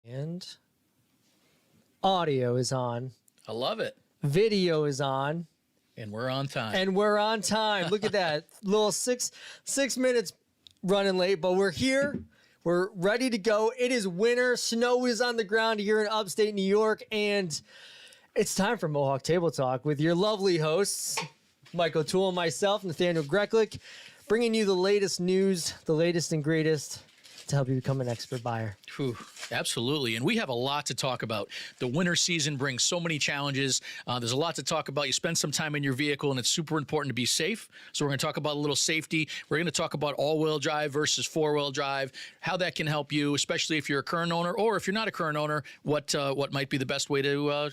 And audio is on. I love it. Video is on. And we're on time. Look at that. Little six minutes running late, but we're here. We're ready to go. It is winter. Snow is on the ground here in upstate New York, and it's time for Mohawk Table Talk with your lovely hosts, Mike O'Toole and myself, Nathanael Greklek, bringing you the latest news, the latest and greatest to help you become an expert buyer. Whew, absolutely. And we have a lot to talk about. The winter season brings so many challenges. There's a lot to talk about. You spend some time in your vehicle, and it's super important to be safe. So we're going to talk about a little safety. We're going to talk about all-wheel drive versus four-wheel drive, how that can help you, especially if you're a current owner, or if you're not a current owner, what might be the best way to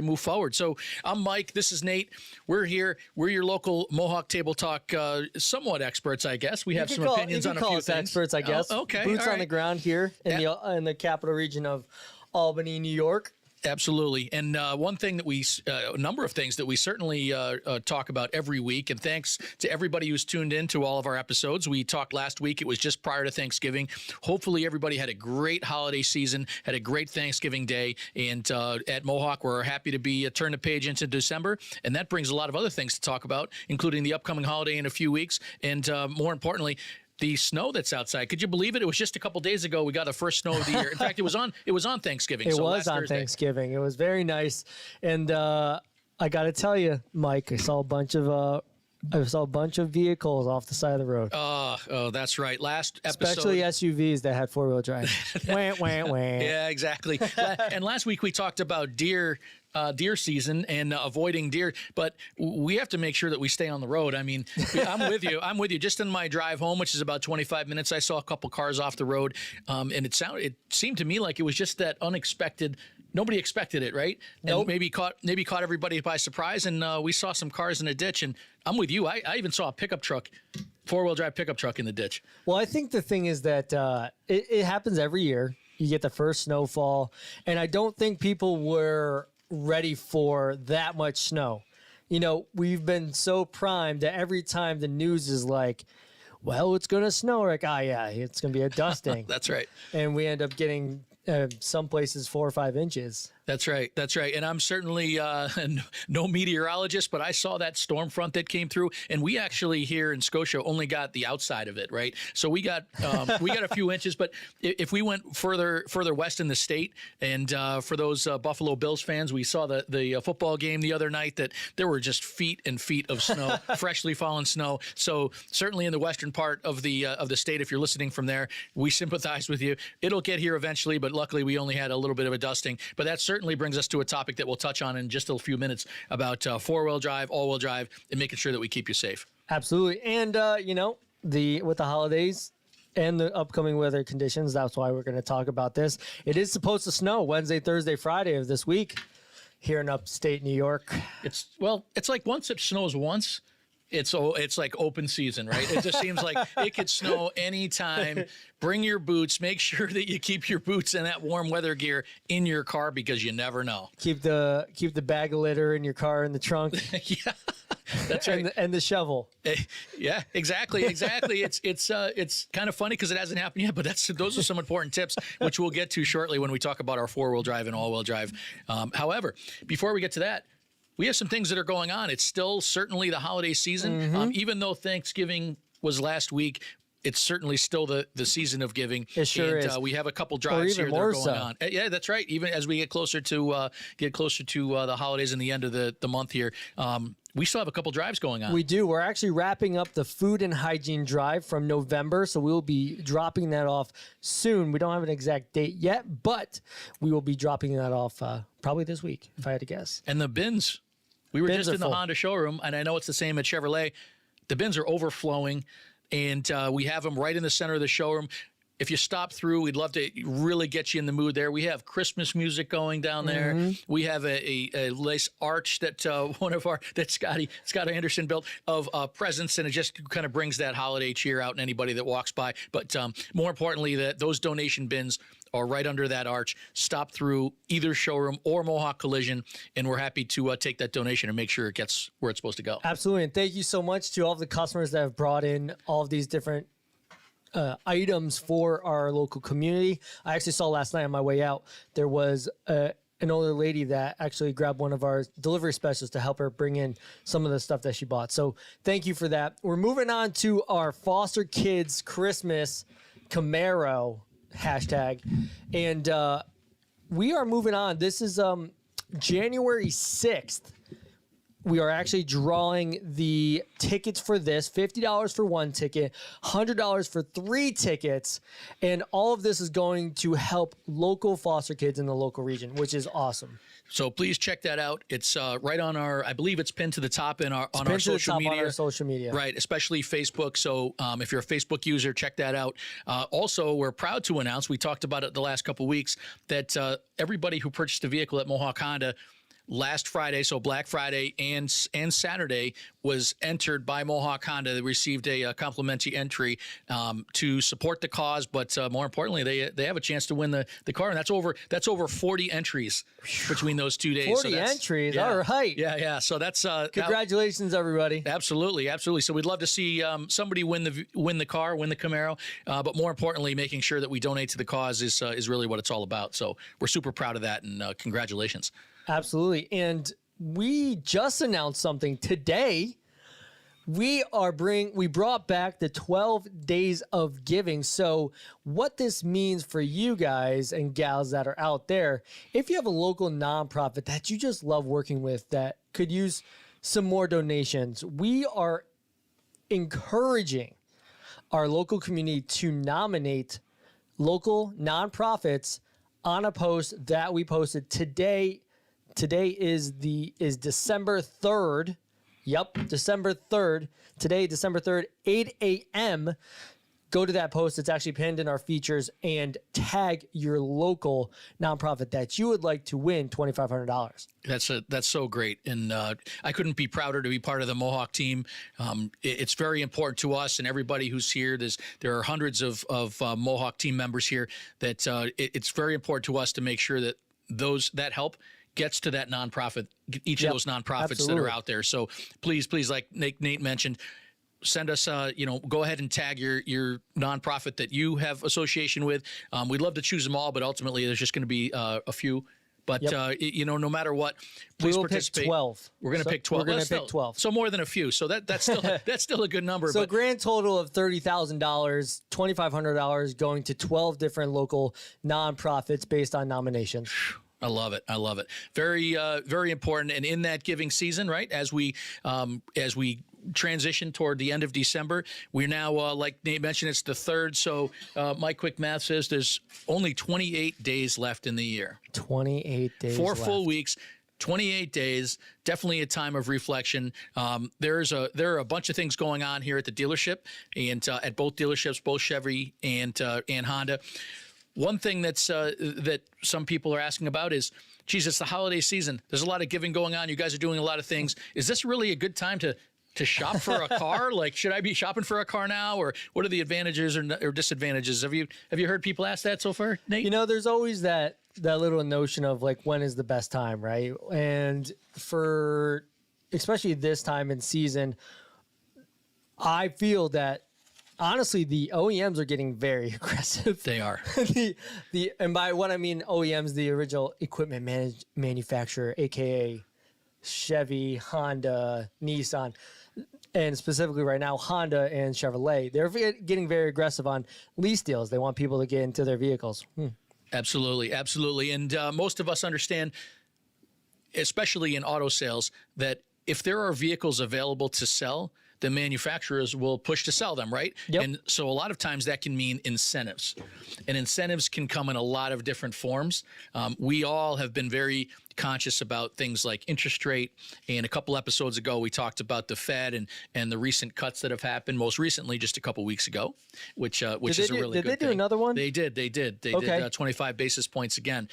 move forward. So I'm Mike. This is Nate. We're here. We're your local Mohawk Table Talk somewhat experts, I guess. We have some opinions on a few things. Experts, I guess. Oh, okay. Boots on the ground here in the capital region of Albany, New York. Absolutely. And one thing that a number of things that we certainly talk about every week, and thanks to everybody who's tuned in to all of our episodes. We talked last week. It was just prior to Thanksgiving. Hopefully everybody had a great holiday season, had a great Thanksgiving day. And at Mohawk, we're happy to be turn the page into December. And that brings a lot of other things to talk about, including the upcoming holiday in a few weeks. And more importantly, the snow that's outside. Could you believe it? It was just a couple days ago we got the first snow of the year. In fact, it was on Thanksgiving. It was on Thanksgiving. It was very nice. And I got to tell you, Mike, I saw a bunch of vehicles off the side of the road. Oh, that's right. Last episode, especially SUVs that had four-wheel drive. Wah, wah, wah. Yeah, exactly. And last week we talked about deer season and avoiding deer, but we have to make sure that we stay on the road. I mean, I'm with you. I'm with you. Just in my drive home, which is about 25 minutes, I saw a couple cars off the road, and it seemed to me like it was just that unexpected. Nobody expected it, right? Nope. And maybe caught everybody by surprise, and we saw some cars in a ditch. And I'm with you. I even saw a pickup truck, four-wheel drive pickup truck in the ditch. Well, I think the thing is that it happens every year. You get the first snowfall, and I don't think people were ready for that much snow. You know, we've been so primed that every time the news is like, well, it's going to snow, we're like, yeah, it's going to be a dusting. That's right. And we end up getting some places 4 or 5 inches. That's right. That's right. And I'm certainly no meteorologist, but I saw that storm front that came through, and we actually here in Scotia only got the outside of it, right? So we got a few inches, but if we went further west in the state, and for those Buffalo Bills fans, we saw the football game the other night that there were just feet and feet of snow, freshly fallen snow. So certainly in the western part of the state, if you're listening from there, we sympathize with you. It'll get here eventually, but luckily we only had a little bit of a dusting. But that's certainly brings us to a topic that we'll touch on in just a few minutes about four-wheel drive, all-wheel drive, and making sure that we keep you safe. Absolutely. And, with the holidays and the upcoming weather conditions, that's why we're going to talk about this. It is supposed to snow Wednesday, Thursday, Friday of this week here in upstate New York. It's like once it snows once, it's like open season, right? It just seems like it could snow anytime. Bring your boots. Make sure that you keep your boots and that warm weather gear in your car because you never know. Keep the bag of litter in your car in the trunk. Yeah. That's right. And the shovel. Yeah, exactly. It's kind of funny because it hasn't happened yet, but those are some important tips, which we'll get to shortly when we talk about our four-wheel drive and all-wheel drive. However, before we get to that, we have some things that are going on. It's still certainly the holiday season. Mm-hmm. Even though Thanksgiving was last week, it's certainly still the season of giving. It sure is. We have a couple drives here that are going on. Yeah, that's right. Even as we get closer to the holidays and the end of the month here, we still have a couple drives going on. We do. We're actually wrapping up the food and hygiene drive from November, so we'll be dropping that off soon. We don't have an exact date yet, but we will be dropping that off probably this week, if I had to guess. And the bins. We were just in the Honda showroom, and I know it's the same at Chevrolet. The bins are overflowing, and we have them right in the center of the showroom. If you stop through, we'd love to really get you in the mood there. We have Christmas music going down there. Mm-hmm. We have a lace arch that Scott Anderson built of presents, and it just kind of brings that holiday cheer out in anybody that walks by. But more importantly, those donation bins are right under that arch. Stop through either showroom or Mohawk Collision, and we're happy to take that donation and make sure it gets where it's supposed to go. Absolutely, and thank you so much to all of the customers that have brought in all of these different items for our local community. I actually saw last night on my way out, there was an older lady that actually grabbed one of our delivery specialists to help her bring in some of the stuff that she bought. So thank you for that. We're moving on to our foster kids Christmas Camaro hashtag. And we are moving on. This is January 6th. We are actually drawing the tickets for this, $50 for one ticket, $100 for 3 tickets. And all of this is going to help local foster kids in the local region, which is awesome. So please check that out. It's right on our, I believe it's pinned to the top on our social media. On our social media. Right, especially Facebook. So if you're a Facebook user, check that out. Also, we're proud to announce, we talked about it the last couple of weeks, that everybody who purchased a vehicle at Mohawk Honda last Friday, so Black Friday and Saturday, was entered by Mohawk Honda. They received a complimentary entry to support the cause, but more importantly, they have a chance to win the car, and that's over 40 entries between those 2 days. 40 entries, all right. Yeah. So that's congratulations, everybody. Absolutely. So we'd love to see somebody win the car, win the Camaro, but more importantly, making sure that we donate to the cause is really what it's all about. So we're super proud of that, and congratulations. Absolutely. And we just announced something today. We brought back the 12 days of giving. So what this means for you guys and gals that are out there, if you have a local nonprofit that you just love working with that could use some more donations, we are encouraging our local community to nominate local nonprofits on a post that we posted today. Today is December 3rd. Yep, December 3rd. Today, December 3rd, 8 a.m. Go to that post. It's actually pinned in our features, and tag your local nonprofit that you would like to win $2,500. That's so great, and I couldn't be prouder to be part of the Mohawk team. It's very important to us and everybody who's here. There are hundreds of Mohawk team members here. That it's very important to us to make sure that that help gets to that nonprofit, each of those nonprofits that are out there. So please, like Nate mentioned, send us, go ahead and tag your nonprofit that you have association with. We'd love to choose them all, but ultimately there's just going to be a few. But, no matter what, please participate. Pick 12. We're going to pick 12. We're going to pick 12. So more than a few. So that's still a good number. So grand total of $30,000, $2,500 going to 12 different local nonprofits based on nominations. I love it. Very, very important. And in that giving season, right, as we transition toward the end of December, we're now, like Nate mentioned, it's the 3rd. So my quick math says there's only 28 days left in the year. 28 days 4 full weeks. 28 days, definitely a time of reflection. There are a bunch of things going on here at the dealership and at both dealerships, both Chevy and Honda. One thing that some people are asking about is, geez, it's the holiday season. There's a lot of giving going on. You guys are doing a lot of things. Is this really a good time to shop for a car? Like, should I be shopping for a car now, or what are the advantages or disadvantages? Have you heard people ask that so far, Nate? There's always that little notion of like, when is the best time, right? And for especially this time in season, I feel that honestly, the OEMs are getting very aggressive. They are. And by what I mean OEMs, the original equipment manufacturer, aka Chevy, Honda, Nissan, and specifically right now Honda and Chevrolet, they're getting very aggressive on lease deals. They want people to get into their vehicles. Absolutely. And most of us understand, especially in auto sales, that if there are vehicles available to sell, the manufacturers will push to sell them, right? Yep. And so a lot of times that can mean incentives. And incentives can come in a lot of different forms. We all have been very conscious about things like interest rate. And a couple episodes ago, we talked about the Fed and the recent cuts that have happened, most recently just a couple weeks ago, which is a really good thing. Did they do another one? They did. They did 25 basis points again.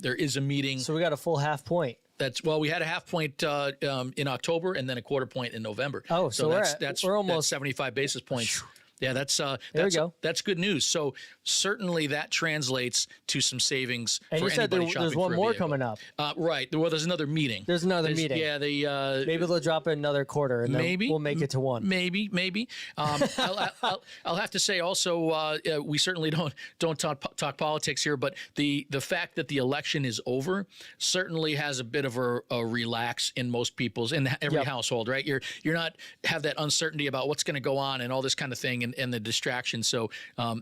There is a meeting. So we got a full half point. We had a half point in October and then a quarter point in November. Oh, so that's almost 75 basis points. Yeah, that's there we go. That's good news. So certainly that translates to some savings And for you said anybody shopping there's one for a more vehicle. coming up. Right. Well, there's another meeting. There's another meeting. Yeah. Maybe they'll drop it another quarter, and then we'll make it to one. Maybe. I'll have to say also, we certainly don't talk politics here, but the fact that the election is over certainly has a bit of a relax in most people's, in every household, right? You're not have that uncertainty about what's going to go on and all this kind of thing, and the distraction. So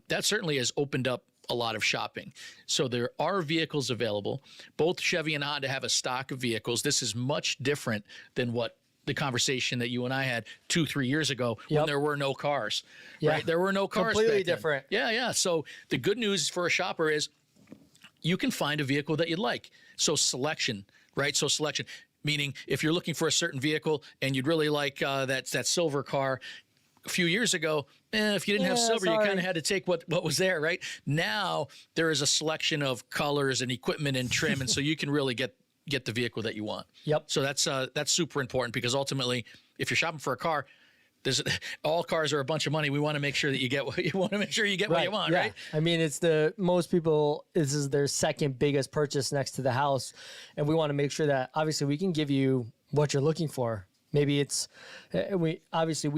that certainly has opened up a lot of shopping. So there are vehicles available. Both Chevy and Honda have a stock of vehicles. This is much different than what the conversation that you and I had 2-3 years ago when there were no cars. Right? There were no cars. Completely back then. different. Yeah. So the good news for a shopper is you can find a vehicle that you'd like. So selection, right? So selection, meaning if you're looking for a certain vehicle and you'd really like that silver car, a few years ago, if you didn't have silver, you kind of had to take what was there, right? Now there is a selection of colors and equipment and trim, and so you can really get the vehicle that you want. Yep. So that's super important, because ultimately, if you're shopping for a car, all cars are a bunch of money. We want to make sure that you get what you want to make sure you get what you want, right? I mean, most people, this is their second biggest purchase next to the house, and we want to make sure that obviously we can give you what you're looking for. Maybe it's we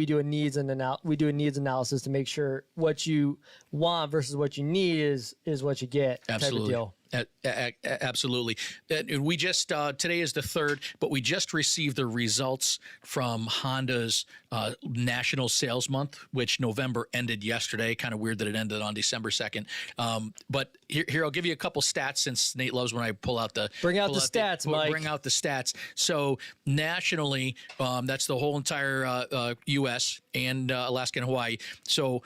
do a needs analysis to make sure what you want versus what you need is what you get. Absolutely. Type of deal. Absolutely. We just today is the 3rd, but we just received the results from Honda's National Sales Month, which November ended yesterday. Kind of weird that it ended on December 2nd. But here I'll give you a couple stats, since Nate loves when I pull out the stats, Mike. Bring out the stats. So nationally, that's the whole entire U.S. and Alaska and Hawaii. So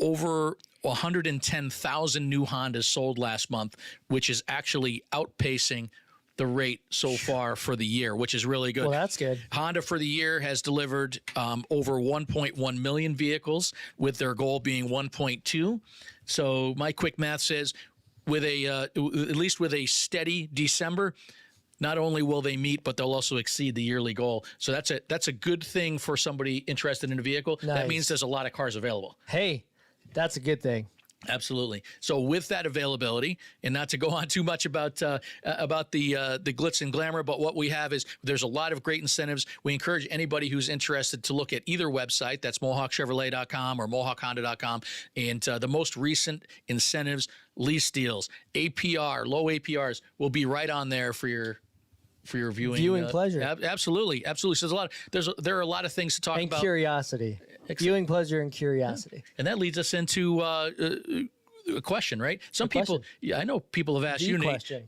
over 110,000 new Hondas sold last month, which is actually outpacing the rate so far for the year, which is really good. Well, that's good. Honda for the year has delivered over 1.1 million vehicles, with their goal being 1.2. So my quick math says, with at least with a steady December, not only will they meet, but they'll also exceed the yearly goal. So that's a good thing for somebody interested in a vehicle. Nice. That means there's a lot of cars available. Hey, that's a good thing. Absolutely. So with that availability, and not to go on too much about the glitz and glamour, but what we have is there's a lot of great incentives. We encourage anybody who's interested to look at either website. That's MohawkChevrolet.com or MohawkHonda.com. And the most recent incentives, lease deals, APR, low APRs will be right on there for your viewing pleasure. Absolutely. So there are a lot of things to talk about. And curiosity. Viewing pleasure and curiosity. And that leads us into a question, right? Some people, I know people have asked you, Nate,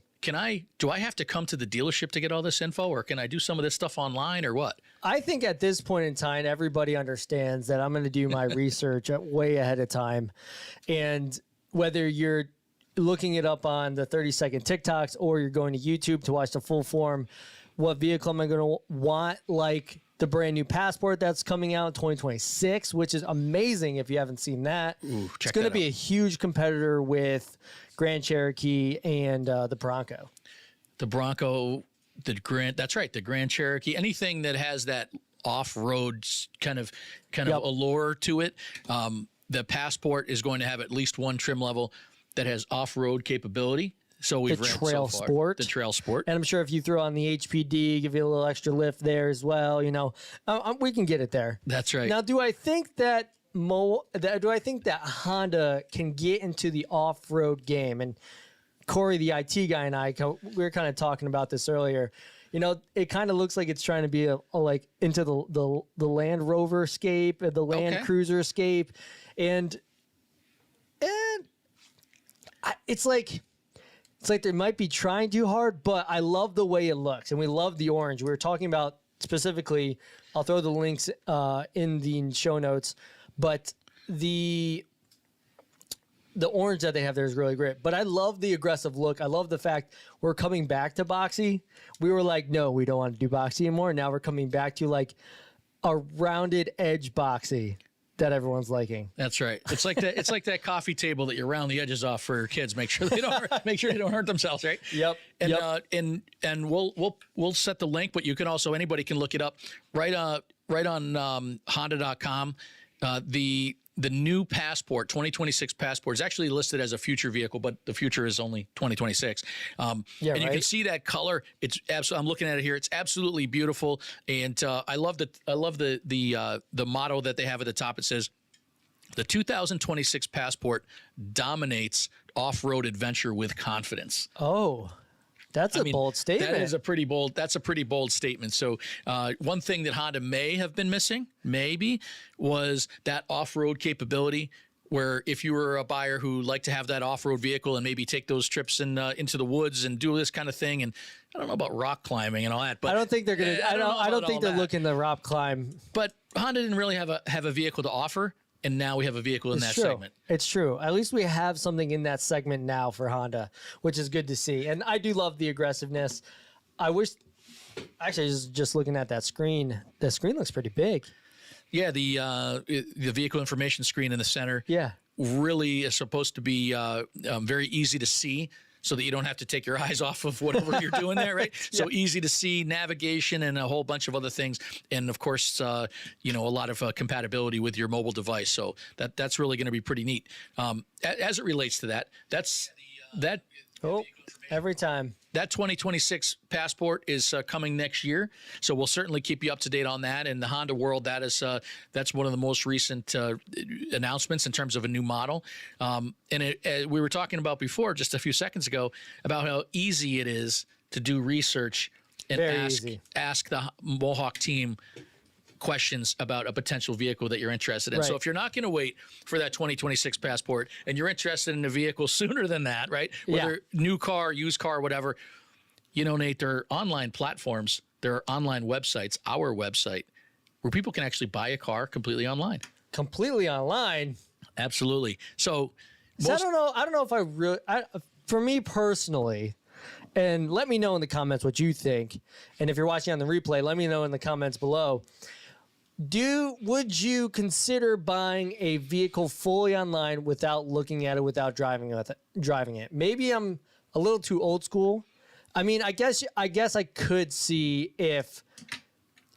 do I have to come to the dealership to get all this info, or can I do some of this stuff online, or what? I think at this point in time, everybody understands that I'm going to do my research way ahead of time. And whether you're looking it up on the 30-second TikToks or you're going to YouTube to watch the full form, what vehicle am I going to want? Like the brand new Passport that's coming out in 2026, which is amazing if you haven't seen that. It's going to be a huge competitor with Grand Cherokee and the Bronco. The Bronco, that's right, the Grand Cherokee, anything that has that off-road kind of allure to it. The Passport is going to have at least one trim level that has off-road capability. So we've the Trail Sport. The Trail Sport. And I'm sure if you throw on the HPD, give you a little extra lift there as well, we can get it there. That's right. Now, do I think that Honda can get into the off-road game? And Corey, the IT guy, and I, we were kind of talking about this earlier. It kind of looks like it's trying to be like into the Land Rover scape, the Land Cruiser scape, and it's like they might be trying too hard, but I love the way it looks, and we love the orange. We were talking about specifically, I'll throw the links in the show notes, but the orange that they have there is really great. But I love the aggressive look. I love the fact we're coming back to boxy. We were like, no, we don't want to do boxy anymore. Now we're coming back to like a rounded edge boxy that everyone's liking. That's right. It's like that. It's like that coffee table that you round the edges off for your kids. Make sure they don't hurt themselves. Right. Yep. And we'll set the link, but you can also, anybody can look it up right on Honda.com. the new Passport, 2026 Passport, is actually listed as a future vehicle, but the future is only 2026. And you can see that color. It's I'm looking at it here. It's absolutely beautiful, and I love the motto that they have at the top. It says, "The 2026 Passport dominates off-road adventure with confidence." Oh. That's a bold statement. That's a pretty bold statement. So one thing that Honda may have been missing, maybe, was that off-road capability, where if you were a buyer who liked to have that off-road vehicle and maybe take those trips into the woods and do this kind of thing, and I don't know about rock climbing and all that, but I don't think they're gonna. I don't think they're looking to rock climb. But Honda didn't really have a vehicle to offer. And now we have a vehicle in that segment. It's true. At least we have something in that segment now for Honda, which is good to see. And I do love the aggressiveness. I wish, actually, just looking at that screen, the screen looks pretty big. Yeah, the vehicle information screen in the center. Yeah, really is supposed to be very easy to see, so that you don't have to take your eyes off of whatever you're doing there, right? So easy to see, navigation, and a whole bunch of other things. And of course, a lot of compatibility with your mobile device. So that's really going to be pretty neat. As it relates to that, every time. That 2026 Passport is coming next year, so we'll certainly keep you up to date on that. In the Honda world, that's one of the most recent announcements in terms of a new model. And we were talking about before, just a few seconds ago, about how easy it is to do research and ask the Mohawk team questions about a potential vehicle that you're interested in. Right. So if you're not going to wait for that 2026 Passport and you're interested in a vehicle sooner than that, right? Whether new car, used car, whatever, Nate, there are online platforms, there are online websites, our website, where people can actually buy a car completely online. Completely online? Absolutely. So I don't know if I really, for me personally, and let me know in the comments what you think. And if you're watching on the replay, let me know in the comments below. Would you consider buying a vehicle fully online without looking at it, without driving it? Maybe I'm a little too old school. I mean, I guess I could see if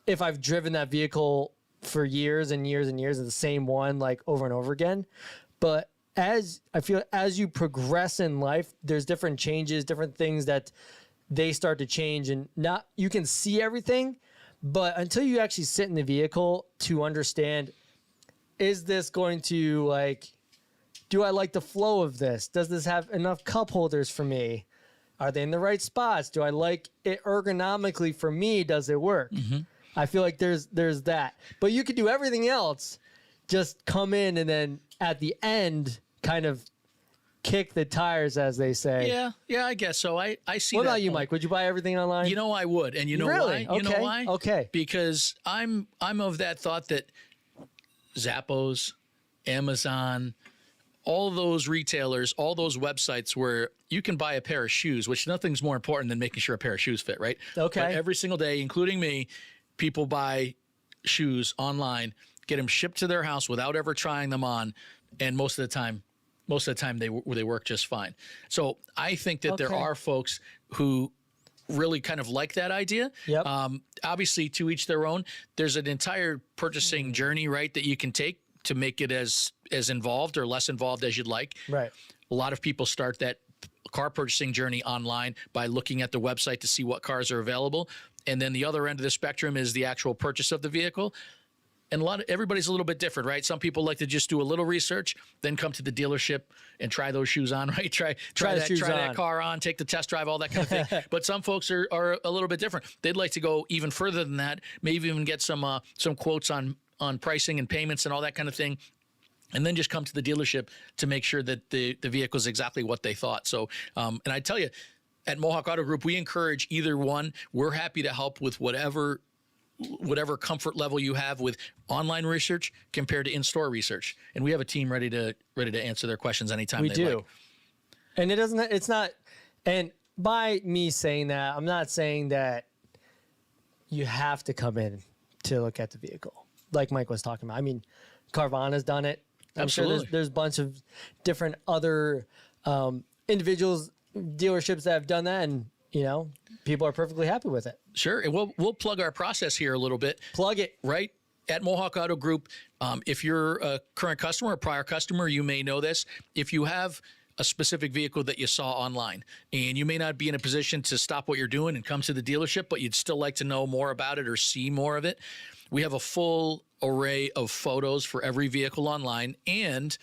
I've driven that vehicle for years and years and years, the same one, like over and over again. But as you progress in life, there's different changes, different things that they start to change, and you can see everything. But until you actually sit in the vehicle to understand, is this going to do I like the flow of this? Does this have enough cup holders for me? Are they in the right spots? Do I like it ergonomically for me? Does it work? Mm-hmm. I feel like there's that. But you could do everything else, just come in and then at the end kind of kick the tires, as they say. Yeah, I guess so. I see. What that about you, point. Mike? Would you buy everything online? I would, and really? why? Okay. You know why? Okay. Because I'm of that thought that Zappos, Amazon, all those retailers, all those websites where you can buy a pair of shoes, which nothing's more important than making sure a pair of shoes fit, right? Okay. But every single day, including me, people buy shoes online, get them shipped to their house without ever trying them on, and most of the time they work just fine. So I think that there are folks who really kind of like that idea. Yep. Obviously, to each their own. There's an entire purchasing journey, right, that you can take to make it as involved or less involved as you'd like. Right. A lot of people start that car purchasing journey online by looking at the website to see what cars are available. And then the other end of the spectrum is the actual purchase of the vehicle. And everybody's a little bit different, right? Some people like to just do a little research, then come to the dealership and try those shoes on, right? Try that car on, take the test drive, all that kind of thing. But some folks are a little bit different. They'd like to go even further than that, maybe even get some quotes on pricing and payments and all that kind of thing, and then just come to the dealership to make sure that the vehicle is exactly what they thought. So, and I tell you, at Mohawk Auto Group, we encourage either one. We're happy to help with whatever comfort level you have with online research compared to in-store research. And we have a team ready to answer their questions anytime they do. Like. And it's not, and by me saying that, I'm not saying that you have to come in to look at the vehicle like Mike was talking about. I mean, Carvana's done it. I'm Absolutely. sure there's a bunch of different other individuals, dealerships that have done that, and people are perfectly happy with it. Sure. And we'll plug our process here a little bit. Plug it. Right? at Mohawk Auto Group, if you're a current customer or prior customer, you may know this. If you have a specific vehicle that you saw online and you may not be in a position to stop what you're doing and come to the dealership, but you'd still like to know more about it or see more of it, we have a full array of photos for every vehicle online, and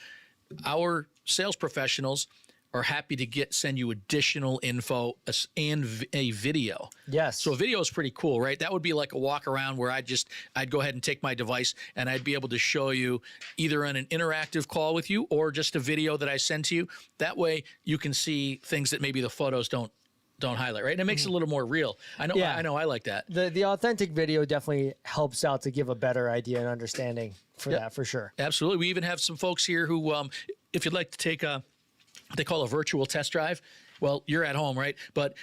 our sales professionals are happy to send you additional info and a video. Yes. So a video is pretty cool, right? That would be like a walk around where I'd go ahead and take my device and I'd be able to show you either on an interactive call with you or just a video that I send to you. That way you can see things that maybe the photos don't highlight, right? And it makes it a little more real. I know I like that. The authentic video definitely helps out to give a better idea and understanding for that, for sure. Absolutely. We even have some folks here who, if you'd like to take they call a virtual test drive. Well, you're at home, right? But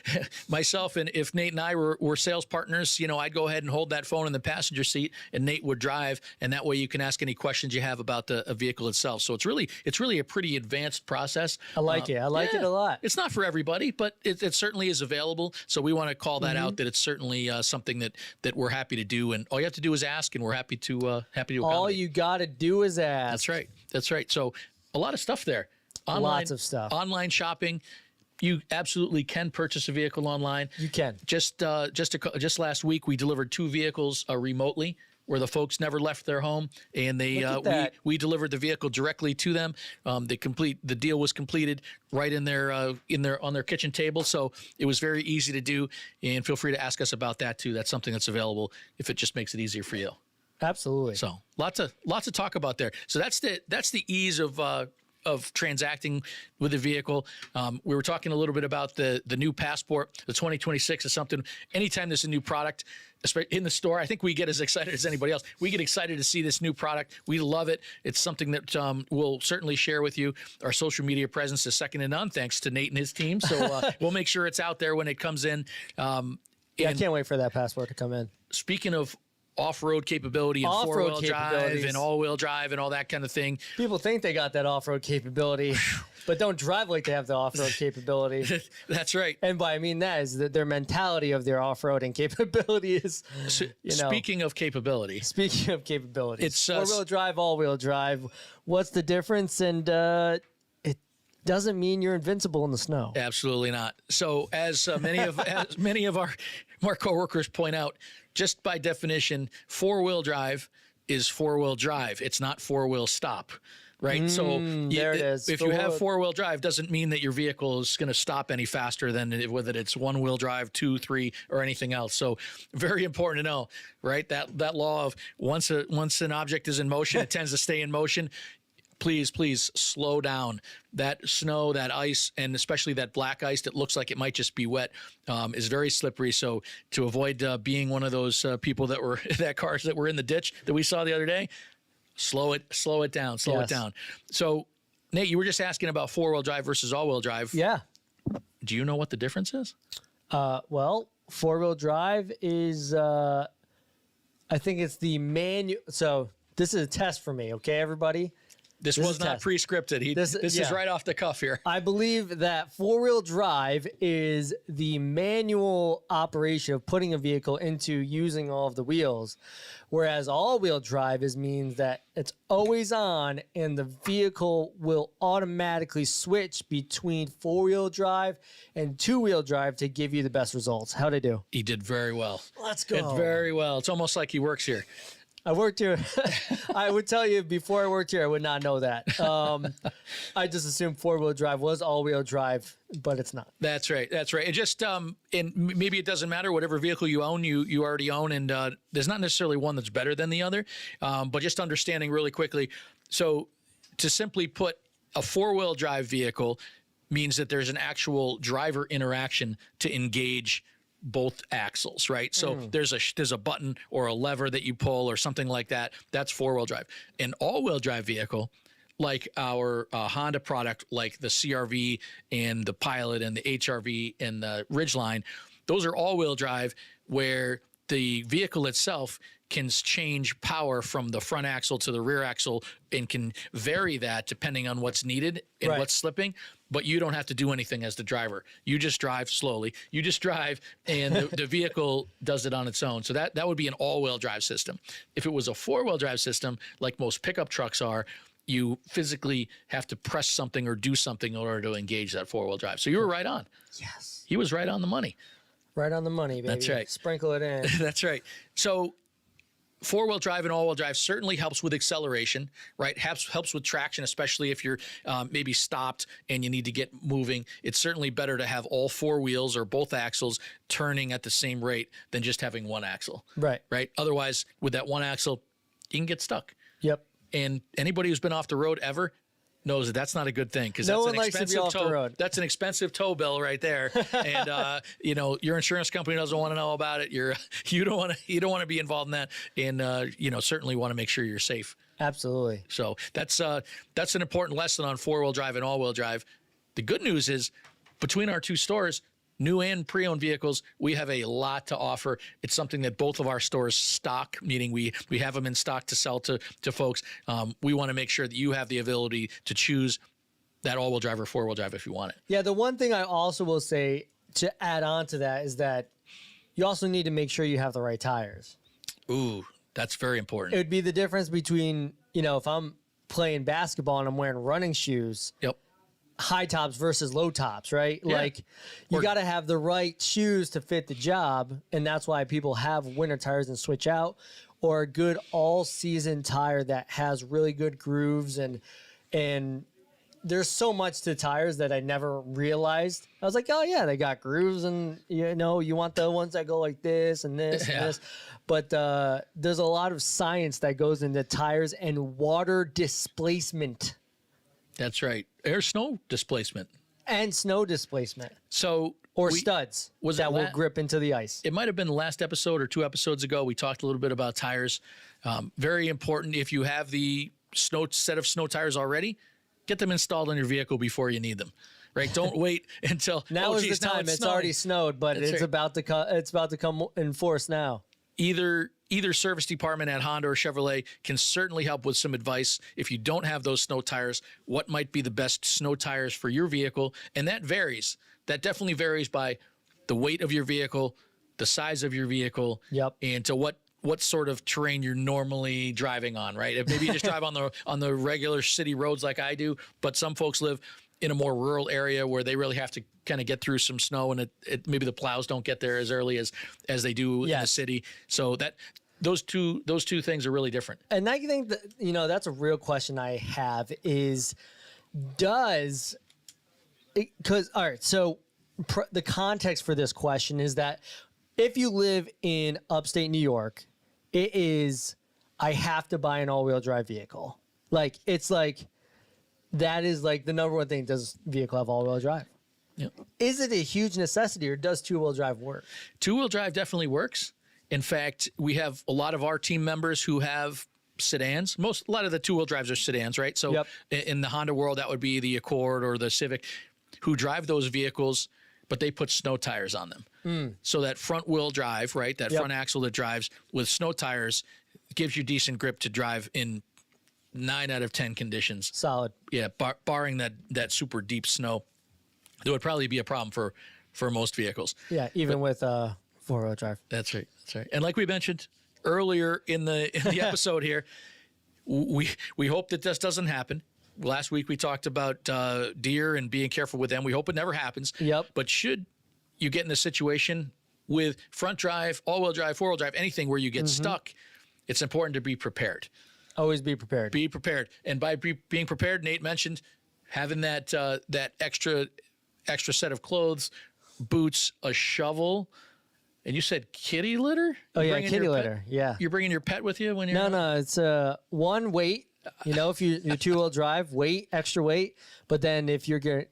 myself and if Nate and I were sales partners, I'd go ahead and hold that phone in the passenger seat and Nate would drive. And that way you can ask any questions you have about the vehicle itself. So it's really a pretty advanced process. I like it. I like it a lot. It's not for everybody, but it certainly is available. So we want to call that out, that it's certainly something that we're happy to do. And all you have to do is ask, and we're happy to accommodate. All you got to do is ask. That's right. That's right. So a lot of stuff there. Lots of stuff. Online shopping. You absolutely can purchase a vehicle online. You can. Just last week, we delivered 2 vehicles remotely, where the folks never left their home, and we delivered the vehicle directly to them. The deal was completed right on their kitchen table, so it was very easy to do. And feel free to ask us about that too. That's something that's available if it just makes it easier for you. Absolutely. So lots of talk about there. So that's the ease of transacting with a vehicle. We were talking a little bit about the new Passport. The 2026 is something, anytime there's a new product in the store, I think we get as excited as anybody else. We get excited to see this new product. We love it. It's something that we'll certainly share with you. Our social media presence is second to none, thanks to Nate and his team. So we'll make sure it's out there when it comes in. I can't wait for that Passport to come in. Speaking of off-road capability and four-wheel drive and all-wheel drive and all that kind of thing. People think they got that off-road capability, but don't drive like they have the off-road capability. That's right. And by I mean that is that their mentality of their off-roading capability is, Speaking of capability. It's four-wheel drive, all-wheel drive. What's the difference? And it doesn't mean you're invincible in the snow. Absolutely not. So as many of our coworkers point out, just by definition, four-wheel drive is four-wheel drive. It's not four-wheel stop, right? So there it is. If you have four-wheel drive, doesn't mean that your vehicle is going to stop any faster than whether it's one-wheel drive, 2, 3, or anything else. So very important to know, right? That law of once an object is in motion, it tends to stay in motion. Please slow down. That snow, that ice, and especially that black ice that looks like it might just be wet is very slippery. So to avoid being one of those people cars that were in the ditch that we saw the other day, slow it down. So Nate, you were just asking about four-wheel drive versus all-wheel drive. Yeah. Do you know what the difference is? Well, four-wheel drive is, I think it's the manual. So this is a test for me, okay, everybody? This was not pre-scripted. This is right off the cuff here. I believe that four-wheel drive is the manual operation of putting a vehicle into using all of the wheels, whereas all-wheel drive means that it's always on and the vehicle will automatically switch between four-wheel drive and two-wheel drive to give you the best results. How'd I do? He did very well. Let's go. Very well. It's almost like he works here. I worked here. I would tell you before I worked here, I would not know that. I just assumed four-wheel drive was all-wheel drive, but it's not. That's right. It just and maybe it doesn't matter. Whatever vehicle you own, you already own, and there's not necessarily one that's better than the other. But just understanding really quickly. So to simply put, a four-wheel drive vehicle means that there's an actual driver interaction to engage both axles, right? So there's a button or a lever that you pull or something like that. That's four-wheel drive. An all-wheel drive vehicle, like our Honda product, like the CRV and the Pilot and the HRV and the Ridgeline, those are all-wheel drive where the vehicle itself can change power from the front axle to the rear axle and can vary that depending on what's needed and what's slipping. But you don't have to do anything as the driver. You just drive slowly. You just drive, and the vehicle does it on its own. So that would be an all-wheel drive system. If it was a four-wheel drive system, like most pickup trucks are, you physically have to press something or do something in order to engage that four-wheel drive. So you were right on. Yes. He was right on the money. Right on the money, baby. That's right. Sprinkle it in. That's right. So four-wheel drive and all-wheel drive certainly helps with acceleration, right? Helps with traction, especially if you're maybe stopped and you need to get moving. It's certainly better to have all four wheels or both axles turning at the same rate than just having one axle. Right. Right? Otherwise, with that one axle, you can get stuck. Yep. And anybody who's been off the road ever knows that that's not a good thing, because No that's one an likes to be expensive off the road. That's an expensive tow bill right there, and you know, your insurance company doesn't want to know about it. You don't want to be involved in that, and you know, certainly want to make sure you're safe. Absolutely. So that's an important lesson on four-wheel drive and all-wheel drive. The good news is, between our two stores, new and pre-owned vehicles, we have a lot to offer. It's something that both of our stores stock, meaning we have them in stock to sell to folks. We want to make sure that you have the ability to choose that all-wheel drive or four-wheel drive if you want it. Yeah, the one thing I also will say to add on to that is that you also need to make sure you have the right tires. Ooh, that's very important. It would be the difference between, you know, if I'm playing basketball and I'm wearing running shoes, Yep. high tops versus low tops, right? Yeah. Like you got to have the right shoes to fit the job. And that's why people have winter tires and switch out, or a good all season tire that has really good grooves. And there's so much to tires that I never realized. I was like, oh yeah, they got grooves, and you know, you want the ones that go like this and this and this. But there's a lot of science that goes into tires and water displacement. That's right. Air snow displacement. And snow displacement. So Studs was that it will grip into the ice. It might have been the last episode or 2 episodes ago. We talked a little bit about tires. Very important. If you have the set of snow tires already, get them installed on your vehicle before you need them. Right? Don't wait until now is the time. It's already snowed, but it's about to come in force now. Either service department at Honda or Chevrolet can certainly help with some advice. If you don't have those snow tires, what might be the best snow tires for your vehicle? And that varies. That definitely varies by the weight of your vehicle, the size of your vehicle, and to what sort of terrain you're normally driving on, right? If maybe you just drive on the regular city roads like I do, but some folks live in a more rural area where they really have to kind of get through some snow, and maybe the plows don't get there as early as they do in the city. So those two things are really different. And I think that, you know, that's a real question I have is, because all right, so the context for this question is that if you live in upstate New York, it is, I have to buy an all-wheel drive vehicle. Like, it's like, that is like the number one thing. Does vehicle have all-wheel drive? Yep. Is it a huge necessity, or does two-wheel drive work? Two-wheel drive definitely works. In fact, we have a lot of our team members who have sedans. A lot of the two-wheel drives are sedans, right? So in the Honda world, that would be the Accord or the Civic, who drive those vehicles, but they put snow tires on them. So that front-wheel drive, right, that front axle that drives with snow tires gives you decent grip to drive in 9 out of 10 conditions. Solid. Yeah, barring that super deep snow, there would probably be a problem for most vehicles. Yeah, even with four-wheel drive. That's right. That's right. And like we mentioned earlier in the episode here, we hope that this doesn't happen. Last week we talked about deer and being careful with them. We hope it never happens. Yep. But should you get in a situation with front drive, all-wheel drive, four-wheel drive, anything where you get stuck, it's important to be prepared. Always be prepared. Be prepared. And by being prepared, Nate mentioned having that extra set of clothes, boots, a shovel, and you said kitty litter? Oh, yeah, kitty litter. Yeah. You're bringing your pet with you when you're... No, it's one, weight. You know, if you're two-wheel drive, extra weight. But then if you're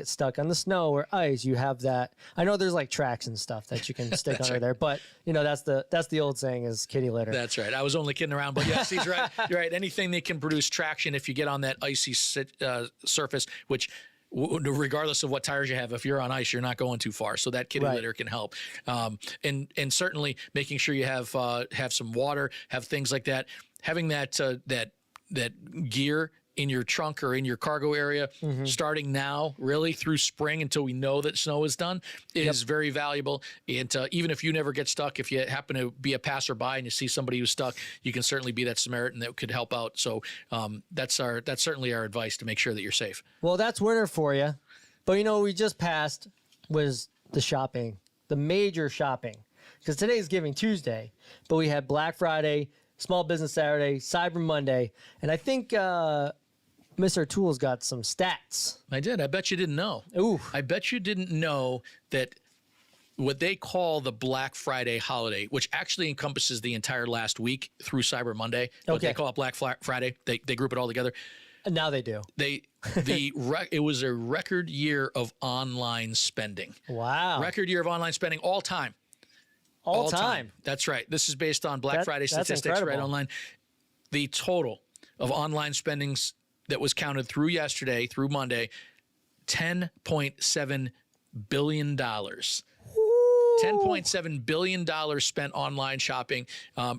stuck on the snow or ice, you have that. I know there's like tracks and stuff that you can stick under there, but you know, that's the old saying is kitty litter. That's right. I was only kidding around, but yes, he's right. You're right. Anything that can produce traction if you get on that icy surface, which regardless of what tires you have, if you're on ice, you're not going too far. So that kitty Right. litter can help. And certainly making sure you have some water, have things like that. Having that gear in your trunk or in your cargo area, starting now, really through spring until we know that snow is done, is very valuable. And even if you never get stuck, if you happen to be a passerby and you see somebody who's stuck, you can certainly be that Samaritan that could help out. So that's certainly our advice to make sure that you're safe. Well, that's winter for you. But you know, we just passed was the shopping, the major shopping, because today's Giving Tuesday, but we had Black Friday, Small Business Saturday, Cyber Monday, and I think Mr. Tool's got some stats. I did. I bet you didn't know. Ooh. I bet you didn't know that what they call the Black Friday holiday, which actually encompasses the entire last week through Cyber Monday. What they call it Black Friday. They group it all together. And now they do. It was a record year of online spending. Wow. Record year of online spending all time. All time. That's right. This is based on Black Friday statistics incredible. right online. The total of online spendings that was counted through yesterday, through Monday, $10.7 billion. $10.7 billion spent online shopping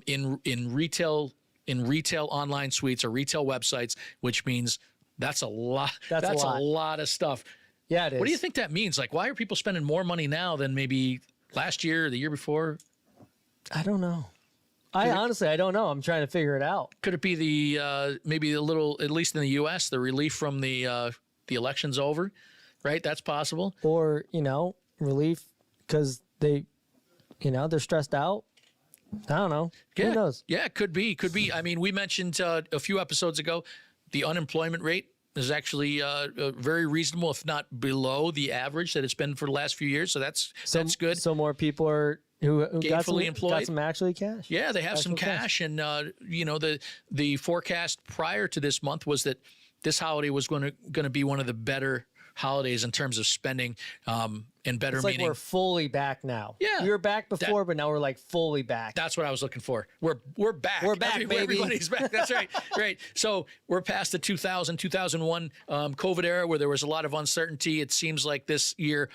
in retail online suites or retail websites, which means that's a lot. That's a lot of stuff. Yeah, it is. What do you think that means? Like, why are people spending more money now than maybe last year or the year before? I don't know. Honestly, I don't know. I'm trying to figure it out. Could it be the maybe a little, at least in the U.S., the relief from the election's over, right? That's possible. Or, relief because they're stressed out. I don't know. Yeah. Who knows? Yeah, it could be. Could be. I mean, we mentioned a few episodes ago, the unemployment rate is actually very reasonable, if not below the average that it's been for the last few years. So that's good. So more people are who gainfully employed. Got some actually cash. Yeah, they have some cash. And, the forecast prior to this month was that this holiday was going to be one of the better holidays in terms of spending and better It's like meaning. we're fully back now. Yeah. We were back before, but now we're like fully back. That's what I was looking for. We're back. We're back, baby. Everybody's back. That's right. Right. So we're past the 2001 COVID era where there was a lot of uncertainty. It seems like this year,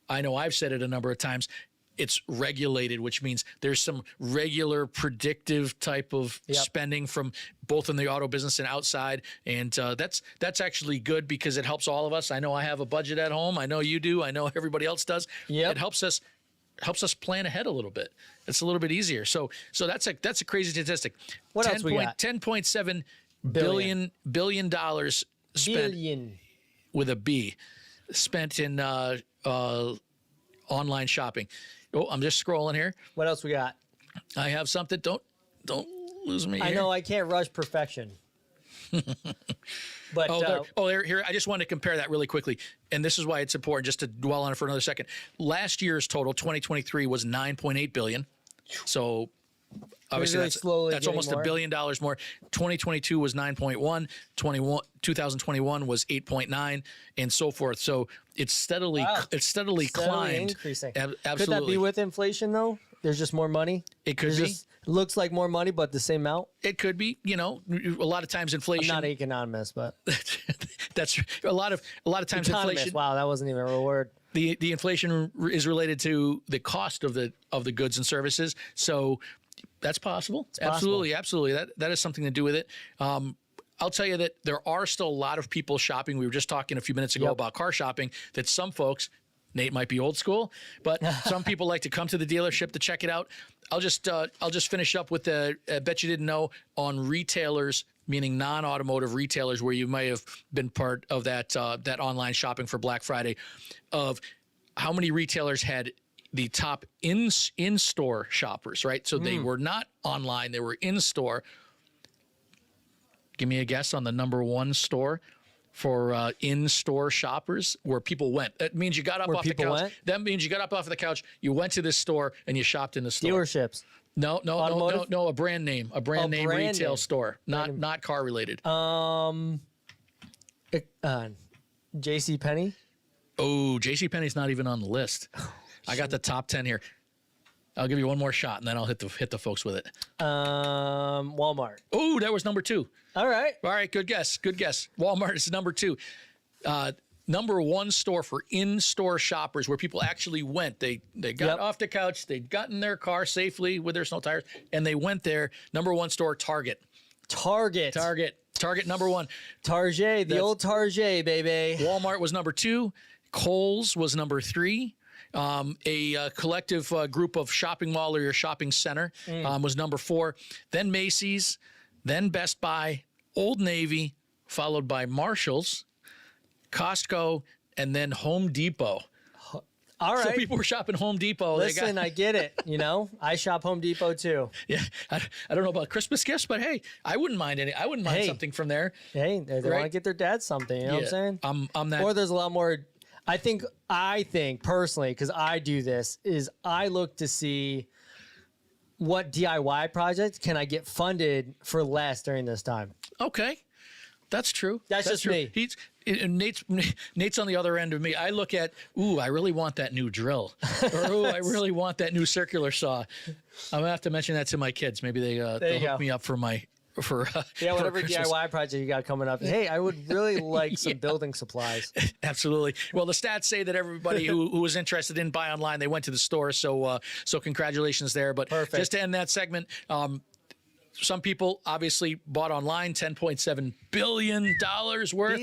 I know I've said it a number of times, it's regulated, which means there's some regular predictive type of spending from both in the auto business and outside. And that's actually good because it helps all of us. I know I have a budget at home. I know you do. I know everybody else does. Yep. It helps us plan ahead a little bit. It's a little bit easier. So that's a crazy statistic. What else we got? $10.7 billion dollars spent with a B spent in online shopping. Oh, I'm just scrolling here. What else we got? I have something. Don't lose me. I know I can't rush perfection. But here. I just wanted to compare that really quickly, and this is why it's important just to dwell on it for another second. Last year's total, 2023, was $9.8 billion. So obviously that's almost $1 billion more. 2022 was 9.1. 2021 was 8.9, and so forth. So it's steadily climbed. Increasing. Absolutely. Could that be with inflation though? There's just more money. It could be. Looks like more money, but the same amount. It could be. A lot of times inflation. I'm not an economist, but that's a lot of times inflation. Wow, that wasn't even a real word. The inflation is related to the cost of the goods and services. So that's possible. Absolutely. That has something to do with it. I'll tell you that there are still a lot of people shopping. We were just talking a few minutes ago about car shopping, that some folks, Nate might be old school, but some people like to come to the dealership to check it out. I'll just finish up with the bet you didn't know on retailers, meaning non-automotive retailers, where you may have been part of that online shopping for Black Friday, of how many retailers had the top in-store shoppers, right? So they were not online, they were in-store. Give me a guess on the number one store for in-store shoppers where people went. That means you got up off the couch. That means you got up off the couch, you went to this store, and you shopped in the store. Dealerships. No, a brand name. A brand name retail store, not car related. JCPenney? Oh, JCPenney's not even on the list. I got the top 10 here. I'll give you one more shot, and then I'll hit the folks with it. Walmart. Oh, that was number 2. All right. Good guess. Walmart is number 2. number one store for in-store shoppers where people actually went. They got off the couch, they got in their car safely with their snow tires, and they went there. Number one store, Target. Target number one. Target, the old Target, baby. Walmart was number two. Kohl's was number three. A collective group of shopping mall or your shopping center was number four. Then Macy's, then Best Buy, Old Navy, followed by Marshall's, Costco, and then Home Depot. All right. So people were shopping Home Depot. Listen, I get it. You know, I shop Home Depot too. Yeah, I don't know about Christmas gifts, but hey, I wouldn't mind something from there. Hey, they want to get their dad something. You know what I'm saying? I'm that. Or there's a lot more. I think personally, because I do this, is I look to see what DIY projects can I get funded for less during this time. Okay, that's true. That's just true. me. Nate's on the other end of me. I look at, I really want that new drill, or I really want that new circular saw. I'm gonna have to mention that to my kids. Maybe they'll hook me up for whatever DIY project you got coming up. Hey, I would really like some building supplies. Absolutely. Well, the stats say that everybody who was interested in buy online, they went to the store. So congratulations there. But just to end that segment, some people obviously bought online, $10.7 billion worth.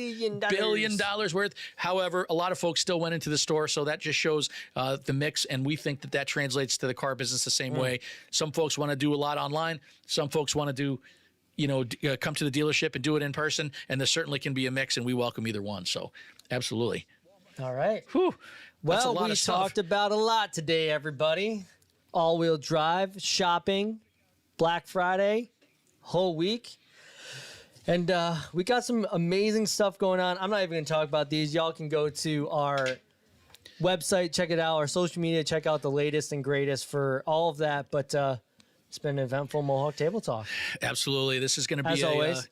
Billion dollars worth. However, a lot of folks still went into the store, so that just shows the mix, and we think that translates to the car business the same way. Some folks want to do a lot online. Some folks want to do, come to the dealership and do it in person, and there certainly can be a mix, and we welcome either one. So, absolutely. All right. Whew. Well, we talked about a lot today, everybody. All-wheel drive, shopping, Black Friday, whole week. And we got some amazing stuff going on. I'm not even going to talk about these. Y'all can go to our website, check it out, our social media, check out the latest and greatest for all of that. But it's been an eventful Mohawk Table Talk. Absolutely. This is going to be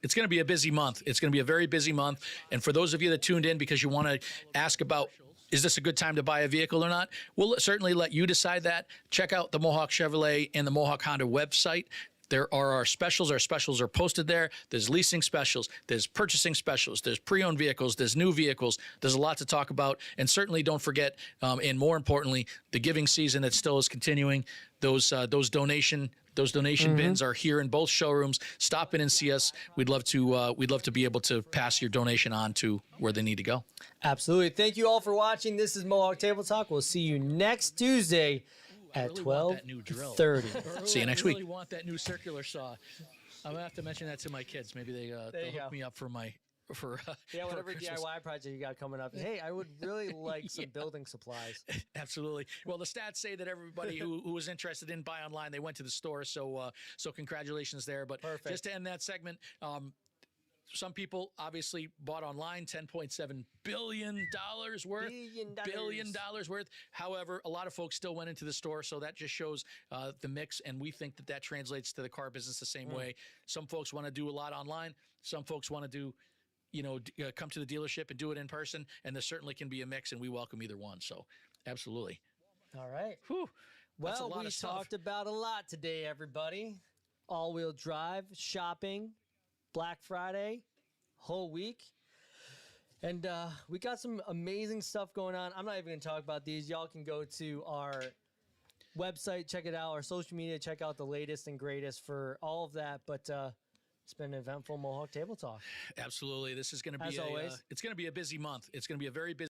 it's going to be a busy month. It's going to be a very busy month. And for those of you that tuned in because you want to ask about, is this a good time to buy a vehicle or not? We'll certainly let you decide that. Check out the Mohawk Chevrolet and the Mohawk Honda website. There are our specials. Our specials are posted there. There's leasing specials. There's purchasing specials. There's pre-owned vehicles. There's new vehicles. There's a lot to talk about. And certainly don't forget, and more importantly, the giving season that still is continuing. Those donation bins are here in both showrooms. Stop in and see us. We'd love to be able to pass your donation on to where they need to go. Absolutely. Thank you all for watching. This is Mohawk Table Talk. We'll see you next Tuesday at 12:30. See you next week. I really want that new circular saw. I'm gonna have to mention that to my kids. Maybe they'll hook me up for whatever DIY project you got coming up. Hey, I would really like some building supplies. Absolutely. Well, the stats say that everybody who was interested in buy online, they went to the store. So congratulations there. But just to end that segment, some people obviously bought online, $10.7 billion worth. Billion dollars worth. However, a lot of folks still went into the store, so that just shows the mix, and we think that translates to the car business the same way. Some folks want to do a lot online. Some folks want to do, come to the dealership and do it in person, and there certainly can be a mix, and we welcome either one. So, absolutely. All right. Whew. Well, we talked about a lot today, everybody. All-wheel drive, shopping, Black Friday, whole week. And we got some amazing stuff going on. I'm not even going to talk about these. Y'all can go to our website, check it out, our social media, check out the latest and greatest for all of that. But it's been an eventful Mohawk Table Talk. Absolutely. This is going to be it's going to be a busy month. It's going to be a very busy